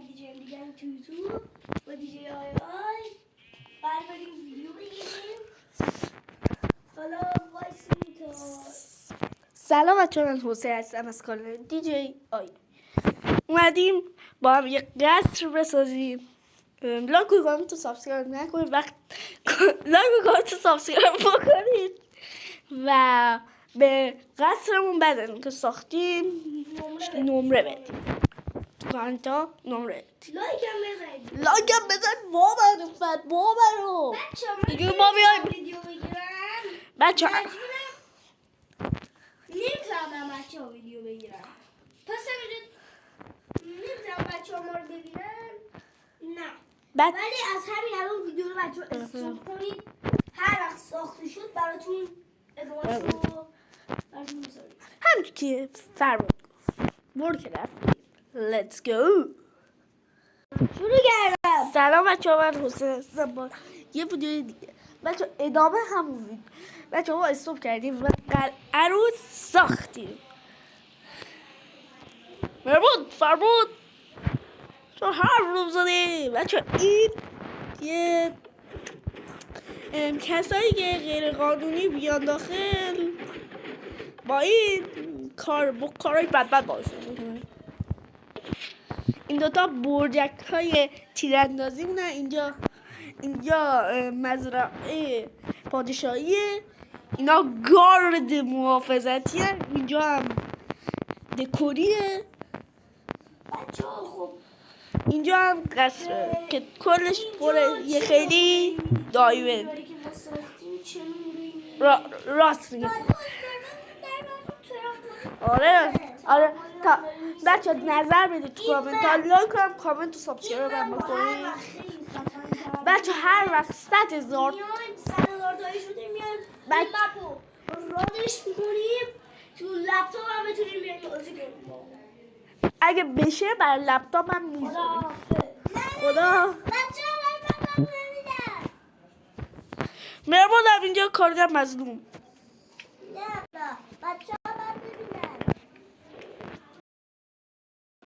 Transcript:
دیگه تو با دیجی آی بعد بریم ویدیو بگیریم. حالا وایسیم تا سلام بچه‌ها، من حسین هستم از کانال دیجی آی. اومدیم با هم یک قصر بسازیم. لایک و کامنت و سابسکرایب نکنید، لایک و کامنت و سابسکرایب بکنید و به قصرمون بعد که ساختیم نمره بدید. تو کامنت ها نمره بدید. لایک هم بزن بابرو دیگه ما بیایم ویدیو بگیرم. بچه‌ها. نمیتونم بچه ها ویدیو بگیرم. پس نمیتونم بچه ها ما رو ببینن. نه ولی از همین الان ویدیو رو بچه ها استوب کنید. هر وقت ساخته شد براتون ادامه‌اش رو براتون میذاریم. همچون که فرمود گفت برو که رفتیم. Let's go. شروع کردم. سلام بچه ها، من حسین هستم با یه ویدیو دیگه. بچه ها ادامه همون ویدیو. بچه ها ما استوب کردیم و قلعه رو ساختیم. فرمود چون حرف رو زدیم. بچه ها این یه کسایی که غیر قانونی بیان داخل با این کارهای بد باشون میکنه. این دوتا برجک های تیراندازی مونن. اینجا مزرعه پادشاهیه. اینا گارد محافظتی هن. اینجا هم دکوریه. بچه ها خب اینجا هم قصره که کلش پره یه خیلی دایمه. راست میگه. آره تا بچه نظر بدید تو کامنت ها، لایک هم کامنت و سابسکرایب هم بکنید. بچه هر وقت 100,000 تایی شده میایم مپو رادش میکنیم تو لپتاپ هم بتونیم بیایم بازی کنیم. اگه بشه بر لپتاپ هم میذاریم. خدا بچه ها لپتاپ نمیدن. مهربان اینجا کارگر مظلوم.